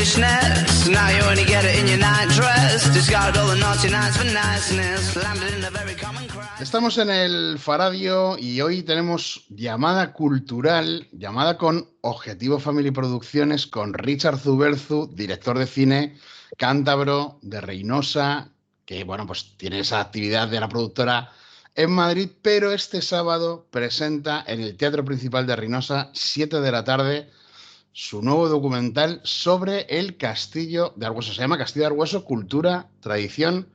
foolishness. Now you only get it in your night dress. Discard all the naughty nights for niceness. Landed in a very common crime. Estamos en el Faradio y hoy tenemos llamada cultural, llamada con Objetivo Family Producciones, con Richard Zuberzu, director de cine cántabro de Reynosa, que bueno, pues tiene esa actividad de la productora en Madrid, pero este sábado presenta en el Teatro Principal de Reynosa, 7 de la tarde, su nuevo documental sobre el Castillo de Argüeso. Se llama Castillo de Argüeso, Cultura, Tradición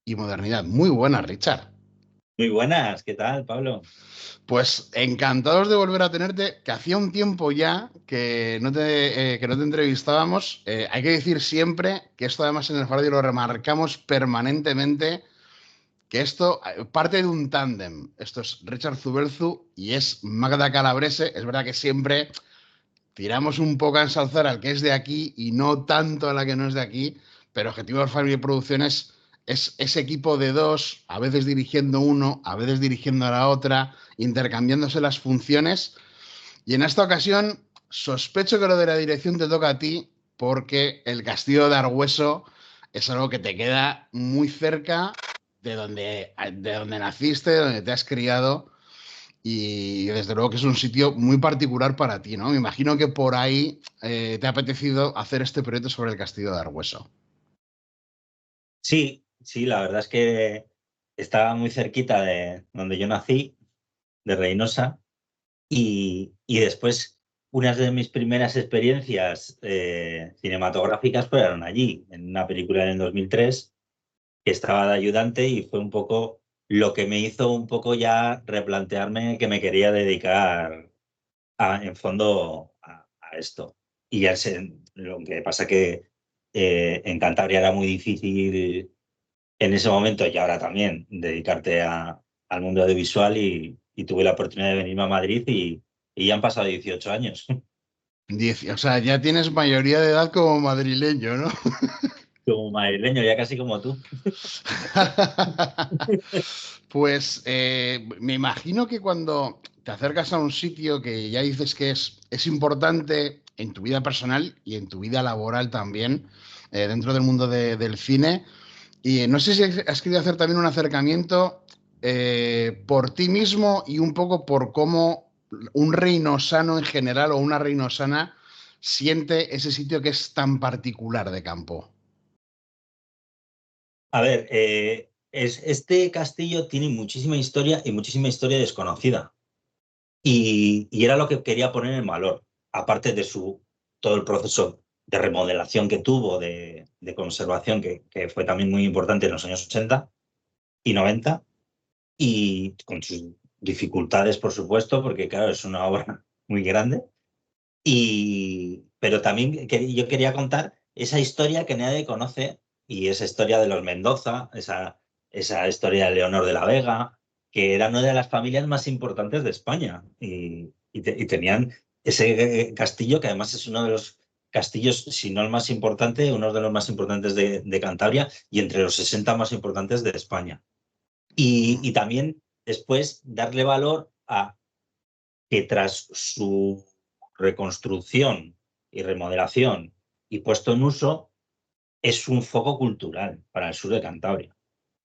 y Modernidad. Muy buena, Richard. Muy buenas, ¿qué tal, Pablo? Pues encantados de volver a tenerte, que hacía un tiempo ya que no te entrevistábamos. Hay que decir siempre que esto además en el Faradio lo remarcamos permanentemente, que esto parte de un tándem. Esto es Richard Zuberzu y es Magda Calabrese. Es verdad que siempre tiramos un poco a ensalzar al que es de aquí y no tanto a la que no es de aquí, pero Objetivo Family Producciones es ese equipo de dos, a veces dirigiendo uno, a veces dirigiendo a la otra, intercambiándose las funciones. Y en esta ocasión sospecho que lo de la dirección te toca a ti, porque el Castillo de Argüeso es algo que te queda muy cerca de donde naciste, de donde te has criado, y desde luego que es un sitio muy particular para ti, ¿no? Me imagino que por ahí te ha apetecido hacer este proyecto sobre el Castillo de Argüeso. Sí, la verdad es que estaba muy cerquita de donde yo nací, de Reynosa, y después unas de mis primeras experiencias cinematográficas fueron allí, en una película en el 2003, que estaba de ayudante y fue un poco lo que me hizo un poco ya replantearme que me quería dedicar en fondo a esto. Y ya sé, lo que pasa que en Cantabria era muy difícil en ese momento y ahora también dedicarte al mundo audiovisual y tuve la oportunidad de venirme a Madrid y ya han pasado 18 años. O sea, ya tienes mayoría de edad como madrileño, ¿no? Como madrileño, ya casi como tú. Pues me imagino que cuando te acercas a un sitio que ya dices que es importante en tu vida personal y en tu vida laboral también, dentro del mundo del cine, y no sé si has querido hacer también un acercamiento por ti mismo y un poco por cómo un reinosano en general o una reinosana siente ese sitio que es tan particular de campo. A ver, este castillo tiene muchísima historia y muchísima historia desconocida. Y era lo que quería poner en valor, aparte de todo el proceso de remodelación que tuvo, de conservación, que fue también muy importante en los años 80 y 90, y con sus dificultades, por supuesto, porque claro, es una obra muy grande. Pero también yo quería contar esa historia que nadie conoce, y esa historia de los Mendoza, esa historia de Leonor de la Vega, que era una de las familias más importantes de España y tenían ese castillo que además es uno de los castillos, si no el más importante, uno de los más importantes de Cantabria y entre los 60 más importantes de España. Y también después darle valor a que tras su reconstrucción y remodelación y puesto en uso, es un foco cultural para el sur de Cantabria,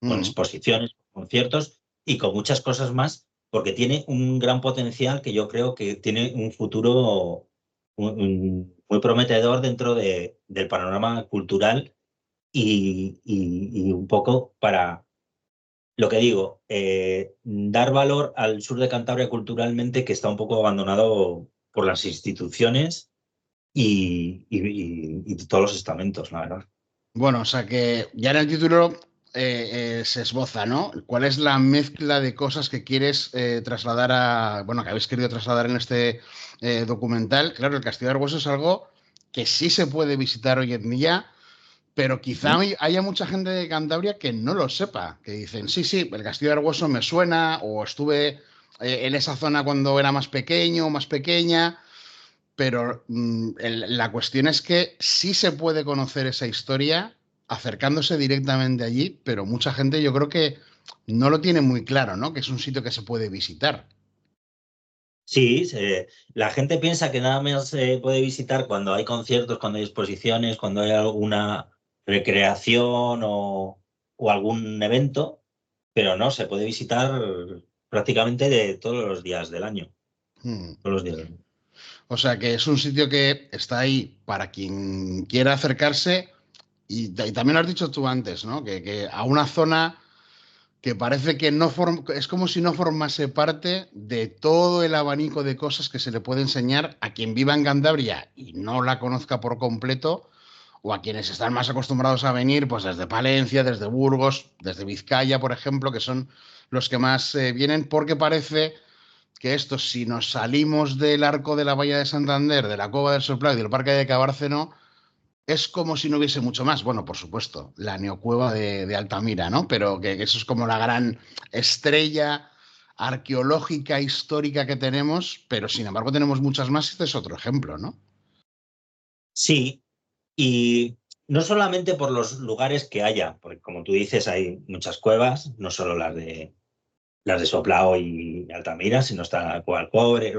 con exposiciones, conciertos y con muchas cosas más, porque tiene un gran potencial que yo creo que tiene un futuro muy prometedor dentro del panorama cultural y un poco para, lo que digo, dar valor al sur de Cantabria culturalmente, que está un poco abandonado por las instituciones y todos los estamentos, la verdad. Bueno, o sea que ya en el título se esboza, ¿no? ¿Cuál es la mezcla de cosas que quieres trasladar bueno, que habéis querido trasladar en este documental? Claro, el Castillo de Argüeso es algo que sí se puede visitar hoy en día, pero quizá haya mucha gente de Cantabria que no lo sepa, que dicen, sí, el Castillo de Argüeso me suena, o estuve en esa zona cuando era más pequeño o más pequeña, pero la cuestión es que sí se puede conocer esa historia acercándose directamente allí, pero mucha gente yo creo que no lo tiene muy claro, ¿no? Que es un sitio que se puede visitar. Sí, la gente piensa que nada más se puede visitar cuando hay conciertos, cuando hay exposiciones, cuando hay alguna recreación o algún evento, pero no, se puede visitar prácticamente de todos los días del año. Mm. Todos los días del año. O sea que es un sitio que está ahí para quien quiera acercarse y también lo has dicho tú antes, ¿no? Que a una zona que parece que no es como si no formase parte de todo el abanico de cosas que se le puede enseñar a quien viva en Cantabria y no la conozca por completo, o a quienes están más acostumbrados a venir, pues desde Palencia, desde Burgos, desde Vizcaya, por ejemplo, que son los que más vienen, porque parece que esto, si nos salimos del arco de la Bahía de Santander, de la Cova del Soplado y del Parque de Cabárceno, es como si no hubiese mucho más. Bueno, por supuesto, la neocueva de Altamira, ¿no? Pero que eso es como la gran estrella arqueológica, histórica que tenemos, pero sin embargo tenemos muchas más. Este es otro ejemplo, ¿no? Sí, y no solamente por los lugares que haya, porque como tú dices, hay muchas cuevas, no solo las de Soplao y Altamira, sino está la Cueva del Cobre,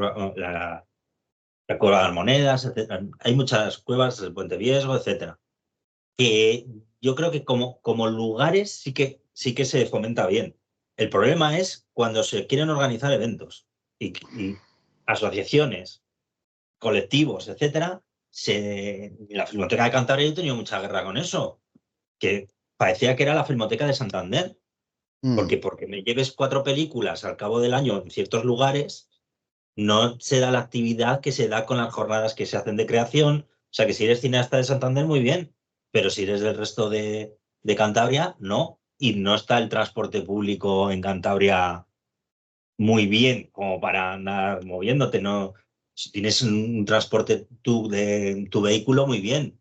la Cueva de las Monedas, etcétera. Hay muchas cuevas, el Puente Viesgo, etcétera. Que yo creo que como lugares sí que se fomenta bien. El problema es cuando se quieren organizar eventos y asociaciones, colectivos, etcétera. La Filmoteca de Cantabria yo he tenido mucha guerra con eso, que parecía que era la Filmoteca de Santander, Mm, porque me lleves 4 películas al cabo del año en ciertos lugares, no se da la actividad que se da con las jornadas que se hacen de creación. O sea que si eres cineasta de Santander, muy bien, pero si eres del resto de Cantabria, no. Y no está el transporte público en Cantabria muy bien como para andar moviéndote. No, si tienes un transporte de tu vehículo, muy bien,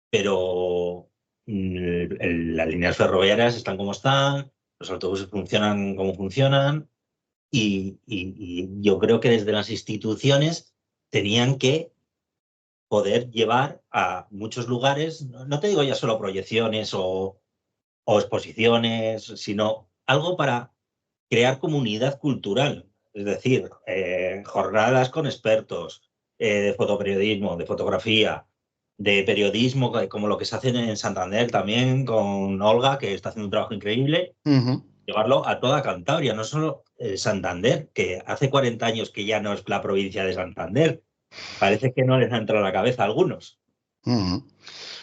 pero las líneas ferroviarias están como están, los autobuses funcionan como funcionan y yo creo que desde las instituciones tenían que poder llevar a muchos lugares, no te digo ya solo proyecciones o exposiciones, sino algo para crear comunidad cultural, es decir, jornadas con expertos de fotoperiodismo, de fotografía, de periodismo, como lo que se hace en Santander también con Olga, que está haciendo un trabajo increíble, ujú, llevarlo a toda Cantabria, no solo Santander, que hace 40 años que ya no es la provincia de Santander. Parece que no les ha entrado a la cabeza a algunos. ujú.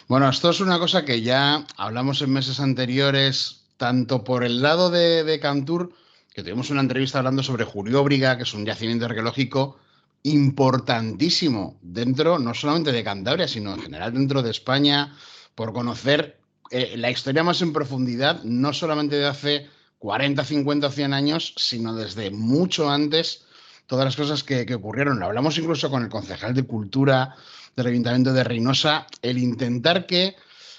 Bueno, esto es una cosa que ya hablamos en meses anteriores, tanto por el lado de Cantur, que tuvimos una entrevista hablando sobre Julióbriga, que es un yacimiento arqueológico importantísimo dentro, no solamente de Cantabria, sino en general dentro de España, por conocer la historia más en profundidad, no solamente de hace 40, 50 o 100 años, sino desde mucho antes, todas las cosas que ocurrieron. Lo hablamos incluso con el concejal de Cultura del Ayuntamiento de Reynosa, el intentar que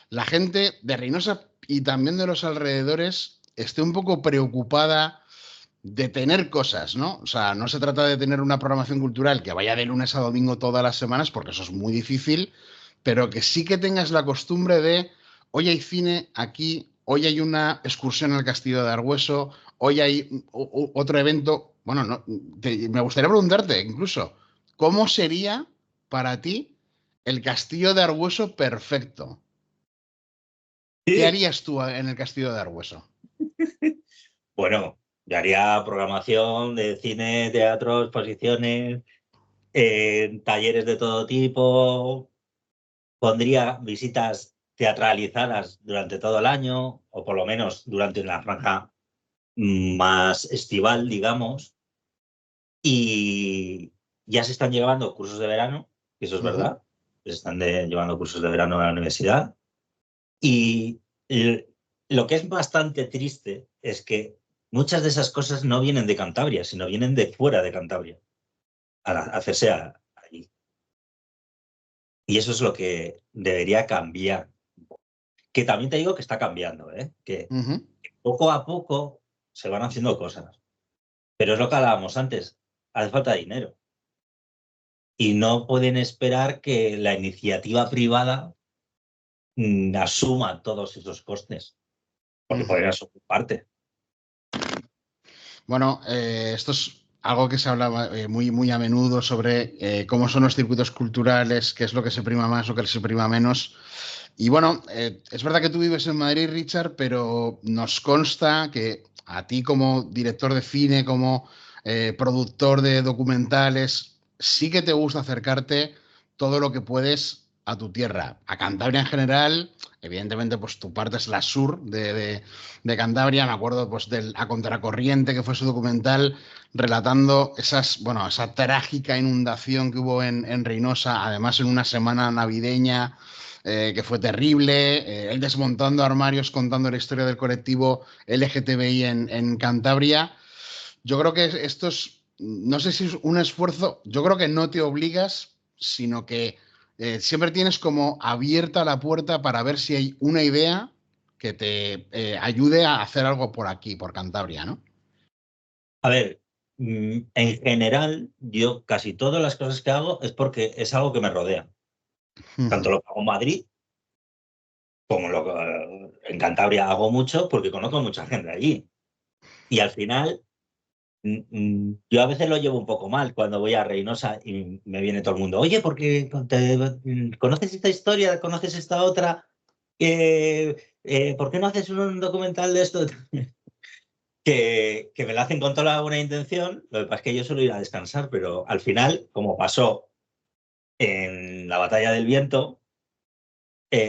la gente de Reynosa y también de los alrededores esté un poco preocupada de tener cosas, ¿no? O sea, no se trata de tener una programación cultural que vaya de lunes a domingo todas las semanas, porque eso es muy difícil, pero que sí que tengas la costumbre de, hoy hay cine aquí, hoy hay una excursión al Castillo de Argüeso, hoy hay otro evento. Bueno, no, me gustaría preguntarte incluso, ¿cómo sería para ti el Castillo de Argüeso perfecto? ¿Qué harías tú en el Castillo de Argüeso? Bueno, yo haría programación de cine, teatro, exposiciones, talleres de todo tipo, pondría visitas teatralizadas durante todo el año, o por lo menos durante la franja más estival, digamos, y ya se están llevando cursos de verano, que eso es Ujú, verdad, se están llevando cursos de verano a la universidad, y lo que es bastante triste es que muchas de esas cosas no vienen de Cantabria, sino vienen de fuera de Cantabria, a hacerse allí. Y eso es lo que debería cambiar. Que también te digo que está cambiando, ¿eh? Que ujú, poco a poco se van haciendo cosas. Pero es lo que hablábamos antes, hace falta dinero. Y no pueden esperar que la iniciativa privada asuma todos esos costes, porque ujú. pueden asumir parte. Bueno, esto algo que se habla muy a menudo sobre cómo son los circuitos culturales, qué es lo que se prima más, lo que se prima menos. Y bueno, es verdad que tú vives en Madrid, Richard, pero nos consta que a ti como director de cine, como productor de documentales, sí que te gusta acercarte todo lo que puedes a tu tierra, a Cantabria en general. Evidentemente, pues tu parte es la sur de Cantabria. Me acuerdo pues del A Contracorriente, que fue su documental, relatando bueno, esa trágica inundación que hubo en Reynosa, además en una semana navideña que fue terrible, él desmontando armarios, contando la historia del colectivo LGTBI en Cantabria. Yo creo que esto es, no sé si es un esfuerzo, yo creo que no te obligas, sino que siempre tienes como abierta la puerta para ver si hay una idea que te ayude a hacer algo por aquí, por Cantabria, ¿no? A ver, en general, yo casi todas las cosas que hago es porque es algo que me rodea. Tanto lo que hago en Madrid como en Cantabria hago mucho porque conozco mucha gente allí. Y al final, yo a veces lo llevo un poco mal cuando voy a Reynosa y me viene todo el mundo, oye, porque conoces esta historia, conoces esta otra, ¿por qué no haces un documental de esto? Que me lo hacen con toda la buena intención, lo que pasa es que yo suelo ir a descansar, pero al final, como pasó en la Batalla del Viento,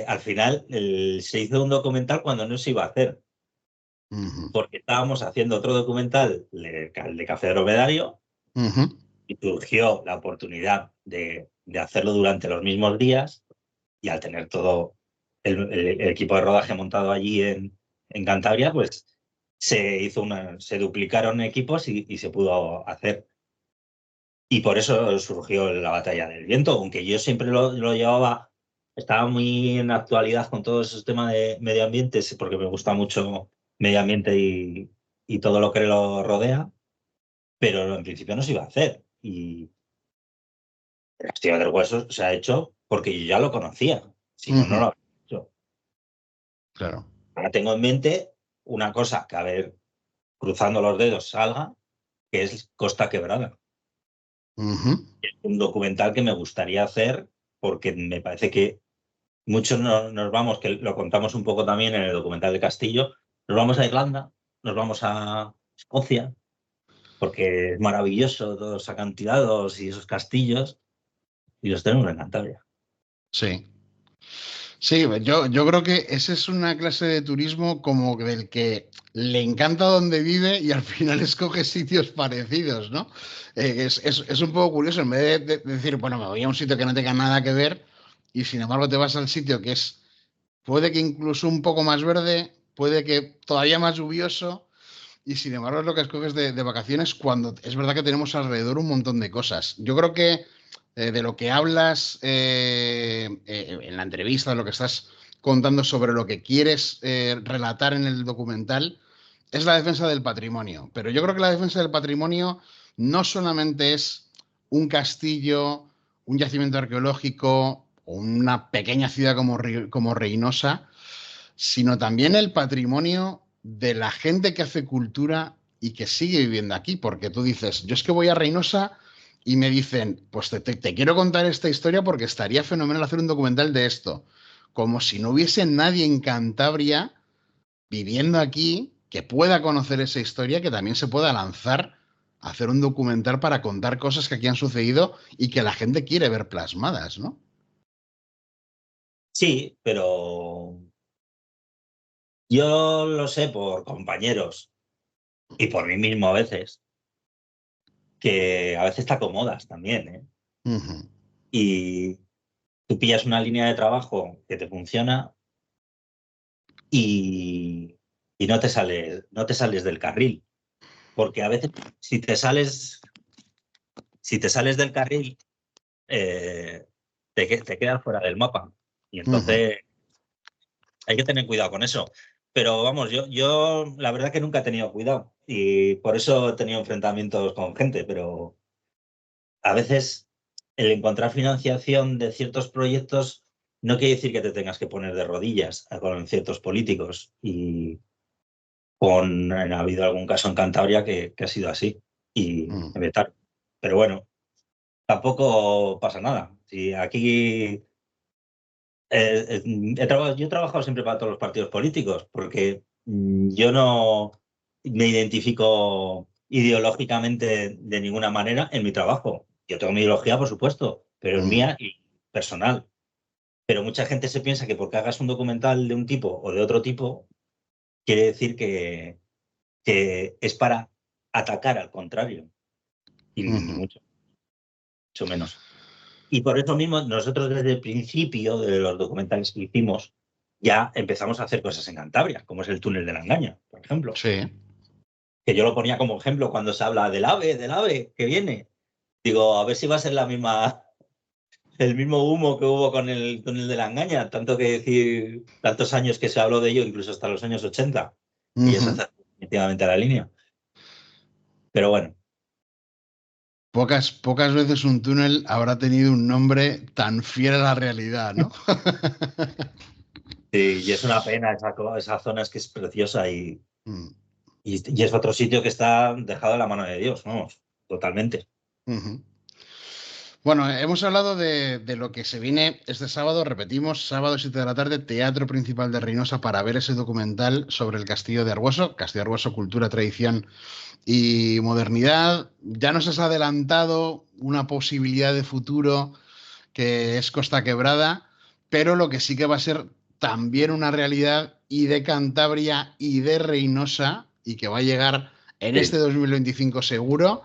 al final se hizo un documental cuando no se iba a hacer, porque estábamos haciendo otro documental, el de Café Dromedario, y surgió la oportunidad de hacerlo durante los mismos días, y al tener todo el equipo de rodaje montado allí en Cantabria, pues se duplicaron equipos y se pudo hacer. Y por eso surgió la Batalla del Viento, aunque yo siempre lo llevaba, estaba muy en actualidad con todos esos temas de medio ambiente, porque me gusta mucho medio ambiente y todo lo que lo rodea, pero en principio no se iba a hacer. Y el Castillo del Hueso se ha hecho porque yo ya lo conocía, si no, no lo habría hecho. Claro. Ahora tengo en mente una cosa que, a ver, cruzando los dedos salga, que es Costa Quebrada. Es un documental que me gustaría hacer porque me parece que muchos nos vamos, que lo contamos un poco también en el documental de Castillo, nos vamos a Irlanda, nos vamos a Escocia, porque es maravilloso todos los acantilados y esos castillos, y los tenemos en Cantabria. Sí. Sí, yo creo que esa es una clase de turismo como del que le encanta donde vive y al final escoge sitios parecidos, ¿no? Es un poco curioso, en vez de decir, bueno, me voy a un sitio que no tenga nada que ver y sin embargo te vas al sitio que es, puede que incluso un poco más verde, puede que todavía más lluvioso y sin embargo es lo que escoges de vacaciones cuando es verdad que tenemos alrededor un montón de cosas. Yo creo que de lo que hablas en la entrevista, de lo que estás contando sobre lo que quieres relatar en el documental, es la defensa del patrimonio. Pero yo creo que la defensa del patrimonio no solamente es un castillo, un yacimiento arqueológico o una pequeña ciudad como Reynosa, sino también el patrimonio de la gente que hace cultura y que sigue viviendo aquí. Porque tú dices, yo es que voy a Reynosa y me dicen, pues te quiero contar esta historia porque estaría fenomenal hacer un documental de esto. Como si no hubiese nadie en Cantabria viviendo aquí que pueda conocer esa historia, que también se pueda lanzar a hacer un documental para contar cosas que aquí han sucedido y que la gente quiere ver plasmadas, ¿no? Sí, pero yo lo sé por compañeros y por mí mismo a veces, que a veces te acomodas también, ¿eh? Y tú pillas una línea de trabajo que te funciona y, y no te sales del carril. Porque a veces si te sales del carril, te quedas fuera del mapa. Y entonces hay que tener cuidado con eso. Pero vamos, yo la verdad que nunca he tenido cuidado y por eso he tenido enfrentamientos con gente, pero a veces el encontrar financiación de ciertos proyectos no quiere decir que te tengas que poner de rodillas con ciertos políticos. Y ha habido algún caso en Cantabria que ha sido así. y me vetaron. Pero bueno, tampoco pasa nada. Si aquí yo he trabajado siempre para todos los partidos políticos, porque yo no me identifico ideológicamente de ninguna manera en mi trabajo. Yo tengo mi ideología, por supuesto, pero es mía y personal. Pero mucha gente se piensa que porque hagas un documental de un tipo o de otro tipo, quiere decir que es para atacar al contrario. Y ni mucho menos. Y por eso mismo, nosotros desde el principio de los documentales que hicimos, ya empezamos a hacer cosas en Cantabria, como es el túnel de la Engaña, por ejemplo. Sí. Que yo lo ponía como ejemplo cuando se habla del AVE que viene. Digo, a ver si va a ser el mismo humo que hubo con el túnel de la Engaña, tanto que decir, tantos años que se habló de ello, incluso hasta los años 80, y ya se hace definitivamente a la línea. Pero bueno. Pocas veces un túnel habrá tenido un nombre tan fiel a la realidad, ¿no? Sí, y es una pena esa zona, es que es preciosa y es otro sitio que está dejado en la mano de Dios, vamos, totalmente. Bueno, hemos hablado de lo que se viene este sábado, repetimos, sábado 7 de la tarde, Teatro Principal de Reynosa, para ver ese documental sobre el Castillo de Arbueso, cultura, tradición y modernidad. Ya nos has adelantado una posibilidad de futuro que es Costa Quebrada, pero lo que sí que va a ser también una realidad y de Cantabria y de Reynosa, y que va a llegar en este 2025 seguro,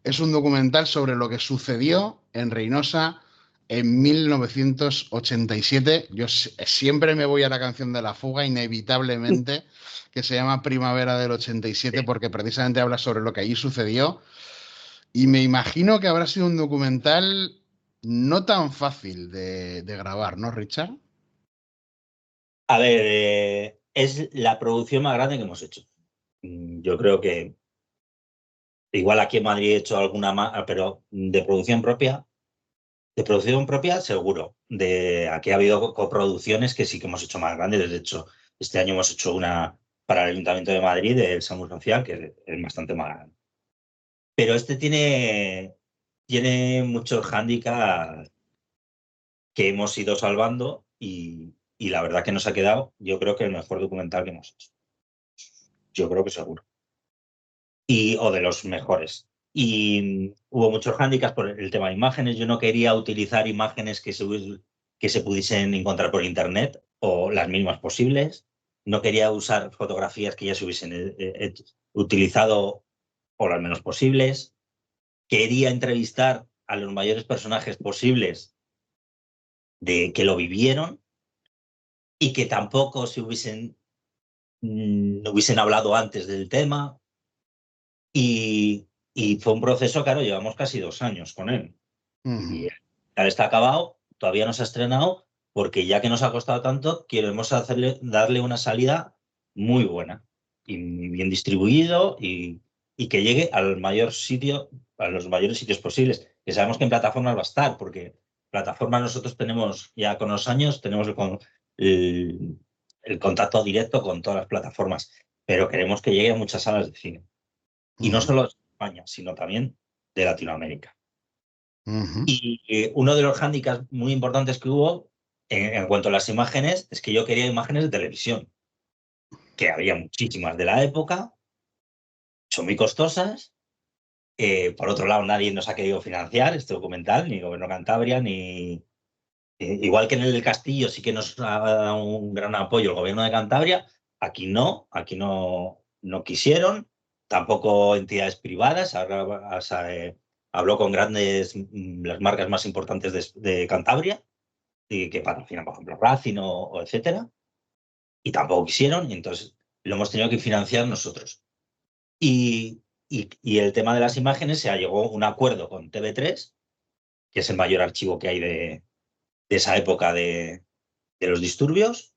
es un documental sobre lo que sucedió en Reynosa en 1987. Yo siempre me voy a la canción de La Fuga, inevitablemente, que se llama Primavera del 87, porque precisamente habla sobre lo que allí sucedió. Y me imagino que habrá sido un documental no tan fácil de grabar, ¿no, Richard? A ver, es la producción más grande que hemos hecho. Yo creo que igual aquí en Madrid he hecho alguna más, pero de producción propia seguro. Aquí ha habido coproducciones que sí que hemos hecho más grandes. De hecho, este año hemos hecho una para el Ayuntamiento de Madrid, el SAMUR Social, que es bastante más grande. Pero este tiene muchos hándicaps que hemos ido salvando y la verdad que nos ha quedado, yo creo que el mejor documental que hemos hecho. Yo creo que seguro. O de los mejores. Y hubo muchos hándicaps por el tema de imágenes. Yo no quería utilizar imágenes que se pudiesen encontrar por internet o las mismas posibles. No quería usar fotografías que ya se hubiesen utilizado o las menos posibles. Quería entrevistar a los mayores personajes posibles de que lo vivieron y que tampoco no hubiesen hablado antes del tema. Y fue un proceso, claro, llevamos casi 2 años con él. Y ahora está acabado, todavía no se ha estrenado, porque ya que nos ha costado tanto, queremos darle una salida muy buena y bien distribuido y que llegue a los mayores sitios posibles. Que sabemos que en plataformas va a estar, porque plataformas nosotros tenemos, ya con los años, tenemos el contacto directo con todas las plataformas, pero queremos que llegue a muchas salas de cine. Y no solo de España, sino también de Latinoamérica. Y uno de los hándicaps muy importantes que hubo en cuanto a las imágenes es que yo quería imágenes de televisión, que había muchísimas de la época, son muy costosas. Por otro lado, nadie nos ha querido financiar este documental, ni Gobierno Cantabria, ni... igual que en el del Castillo sí que nos ha dado un gran apoyo el Gobierno de Cantabria, aquí no quisieron, tampoco entidades privadas. Ahora habló con las marcas más importantes de Cantabria, y que patrocinan, por ejemplo, Racing o etcétera, y tampoco quisieron, y entonces lo hemos tenido que financiar nosotros. Y el tema de las imágenes se llegó a un acuerdo con TV3, que es el mayor archivo que hay de esa época de los disturbios,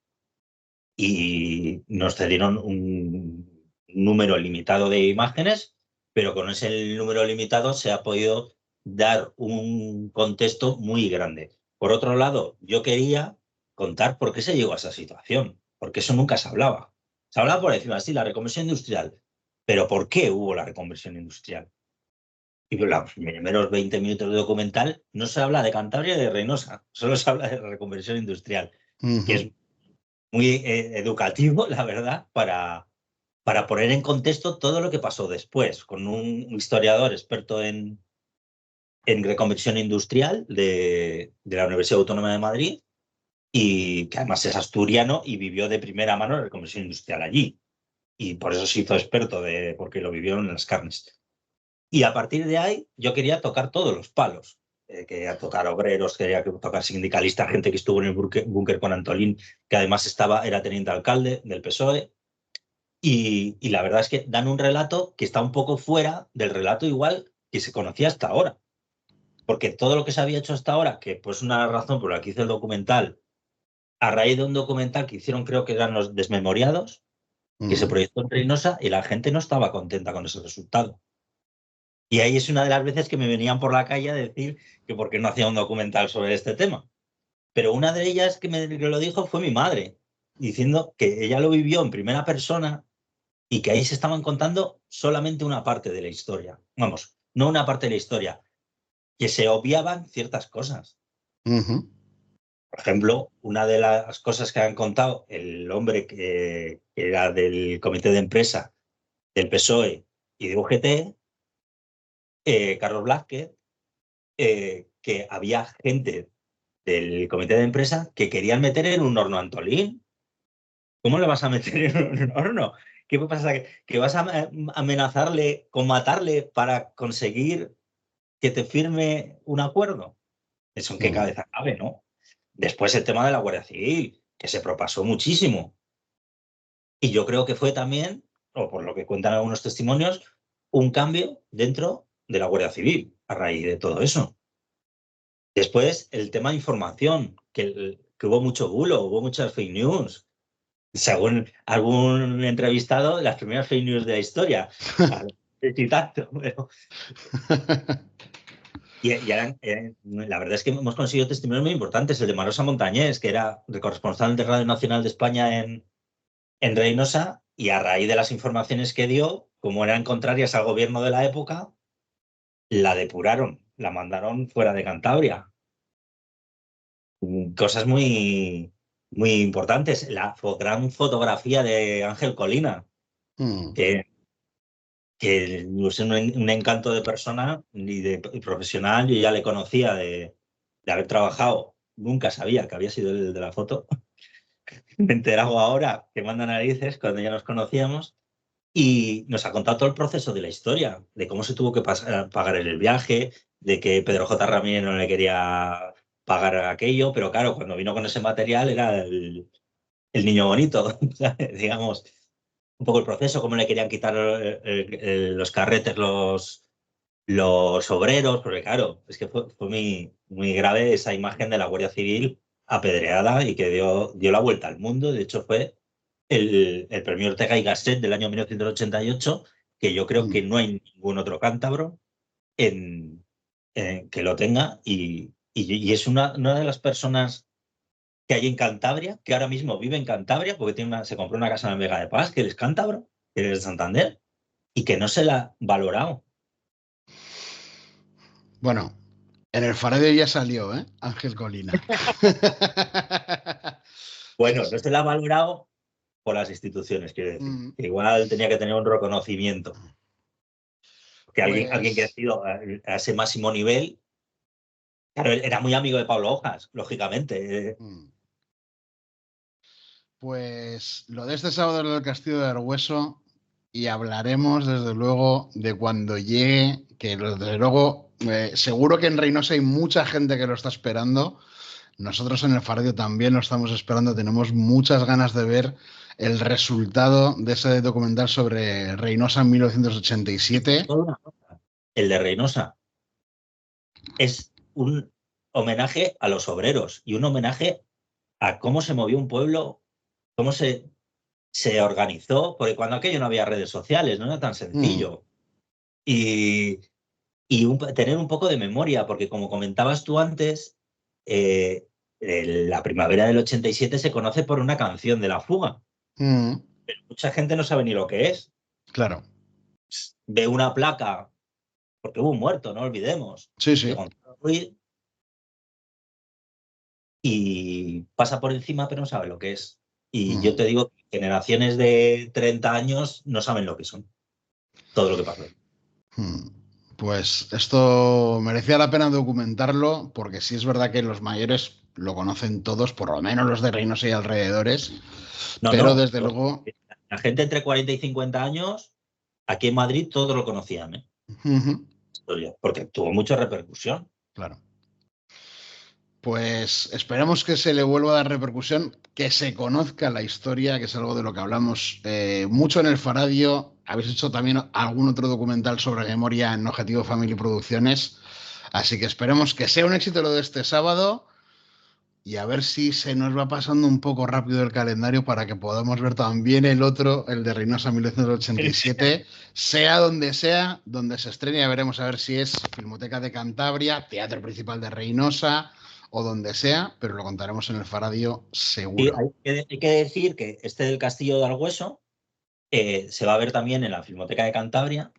y nos cedieron un número limitado de imágenes, pero con ese número limitado se ha podido dar un contexto muy grande. Por otro lado, yo quería contar por qué se llegó a esa situación, porque eso nunca se hablaba. Se hablaba por encima, sí, la reconversión industrial, pero ¿por qué hubo la reconversión industrial? Y los primeros 20 minutos de documental no se habla de Cantabria y de Reynosa, solo se habla de la reconversión industrial, que es muy educativo, la verdad, para poner en contexto todo lo que pasó después, con un historiador experto en reconversión industrial de la Universidad Autónoma de Madrid, y que además es asturiano y vivió de primera mano la reconversión industrial allí. Y por eso se hizo experto, porque lo vivió en las carnes. Y a partir de ahí yo quería tocar todos los palos. Quería tocar obreros, quería tocar sindicalistas, gente que estuvo en el búnker con Antolín, que además era teniente alcalde del PSOE. Y la verdad es que dan un relato que está un poco fuera del relato igual que se conocía hasta ahora. Porque todo lo que se había hecho hasta ahora, que pues una razón por la que hice el documental, a raíz de un documental que hicieron, creo que eran Los Desmemoriados, que se proyectó en Reynosa, y la gente no estaba contenta con ese resultado. Y ahí es una de las veces que me venían por la calle a decir que por qué no hacía un documental sobre este tema. Pero una de ellas que lo dijo fue mi madre, diciendo que ella lo vivió en primera persona y que ahí se estaban contando solamente una parte de la historia. Vamos, no una parte de la historia, que se obviaban ciertas cosas. Por ejemplo, una de las cosas que han contado el hombre que era del comité de empresa del PSOE y de UGT, Carlos Blázquez, que había gente del comité de empresa que querían meter en un horno a Antolín. ¿Cómo le vas a meter en un horno? ¿Qué pasa? ¿Que vas a amenazarle con matarle para conseguir que te firme un acuerdo? Eso en qué cabeza cabe, ¿no? Después el tema de la Guardia Civil, que se propasó muchísimo. Y yo creo que fue también, o por lo que cuentan algunos testimonios, un cambio dentro de la Guardia Civil a raíz de todo eso. Después, el tema de información, que hubo mucho bulo, hubo muchas fake news. Según algún entrevistado, las primeras fake news de la historia. Tanto, pero... la verdad es que hemos conseguido testimonios muy importantes. El de Marosa Montañés, que era corresponsal de Radio Nacional de España en Reynosa, y a raíz de las informaciones que dio, como eran contrarias al gobierno de la época, la depuraron, la mandaron fuera de Cantabria. Cosas muy, muy importantes. La gran fotografía de Ángel Colina, que es un encanto de persona y de profesional. Yo ya le conocía de haber trabajado. Nunca sabía que había sido el de la foto. Me he enterado ahora que manda narices cuando ya nos conocíamos. Y nos ha contado todo el proceso de la historia, de cómo se tuvo que pagar el viaje, de que Pedro J. Ramírez no le quería pagar aquello, pero claro, cuando vino con ese material era el niño bonito, digamos, un poco el proceso, cómo le querían quitar los carretes los obreros, porque claro, es que fue muy, muy grave esa imagen de la Guardia Civil apedreada y que dio la vuelta al mundo. De hecho, fue el premio Ortega y Gasset del año 1988, que yo creo que no hay ningún otro cántabro que lo tenga, y es una de las personas que hay en Cantabria, que ahora mismo vive en Cantabria, porque se compró una casa en Vega de Paz, que él es cántabro, que él es de Santander, y que no se la ha valorado. Bueno, en el Faraday ya salió, ¿eh? Ángel Colina. Bueno, no se la ha valorado por las instituciones, quiero decir. Que igual tenía que tener un reconocimiento. Que alguien que ha sido a ese máximo nivel, claro, era muy amigo de Pablo Hojas, lógicamente. Pues lo de este sábado del Castillo de Argüeso, y hablaremos desde luego de cuando llegue, que desde luego seguro que en Reynosa hay mucha gente que lo está esperando. Nosotros en el Faraday también lo estamos esperando, tenemos muchas ganas de ver el resultado de ese documental sobre Reynosa en 1987. El de Reynosa es un homenaje a los obreros y un homenaje a cómo se movió un pueblo, cómo se organizó, porque cuando aquello no había redes sociales, no era tan sencillo. Y tener un poco de memoria, porque como comentabas tú antes, la primavera del 87 se conoce por una canción de La Fuga, pero mucha gente no sabe ni lo que es. Claro. Ve una placa porque hubo un muerto, no olvidemos, Sí, de sí. Gonzalo Ruiz, y pasa por encima, pero no sabe lo que es. Y yo te digo, generaciones de 30 años no saben lo que son, todo lo que pasó. Pues esto merecía la pena documentarlo, porque sí es verdad que los mayores lo conocen todos, por lo menos los de Reynosa y alrededores, No, pero no, desde luego... la gente entre 40 y 50 años, aquí en Madrid todos lo conocían, ¿eh? Ujú, Historia, porque tuvo mucha repercusión. claro. Pues esperemos que se le vuelva a dar repercusión, que se conozca la historia, que es algo de lo que hablamos mucho en el Faradio. Habéis hecho también algún otro documental sobre memoria en Objetivo Family Producciones. Así que esperemos que sea un éxito lo de este sábado y a ver si se nos va pasando un poco rápido el calendario para que podamos ver también el otro, el de Reynosa 1987, sea donde se estrene. Ya veremos a ver si es Filmoteca de Cantabria, Teatro Principal de Reynosa o donde sea, pero lo contaremos en el Faradio Y seguro. hay que decir que este del Castillo de Argüeso se va a ver también en la Filmoteca de Cantabria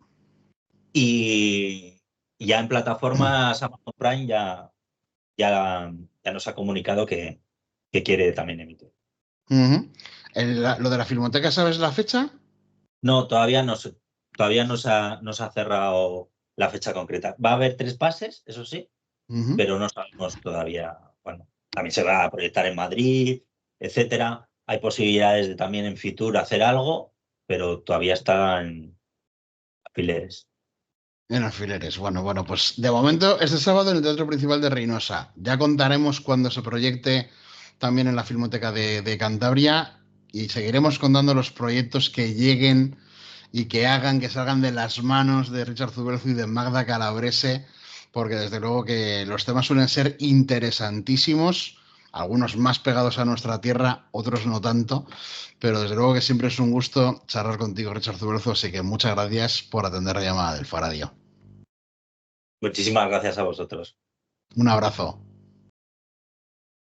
y ya en plataformas Amazon Prime ya nos ha comunicado que quiere también emitir. Lo de la Filmoteca, ¿sabes la fecha? No, todavía no se ha cerrado la fecha concreta. Va a haber 3 pases, eso sí, Ujú. pero no sabemos todavía. Bueno, también se va a proyectar en Madrid, etcétera. Hay posibilidades de también en Fitur hacer algo, pero todavía está en alfileres. En alfileres. Bueno, pues de momento este sábado en el Teatro Principal de Reynosa. Ya contaremos cuando se proyecte también en la Filmoteca de Cantabria y seguiremos contando los proyectos que lleguen y que hagan que salgan de las manos de Richard Zubelzo y de Magda Calabrese, porque desde luego que los temas suelen ser interesantísimos, algunos más pegados a nuestra tierra, otros no tanto, pero desde luego que siempre es un gusto charlar contigo, Richard Zubelzo, así que muchas gracias por atender la llamada del Faradio. Muchísimas gracias a vosotros. Un abrazo.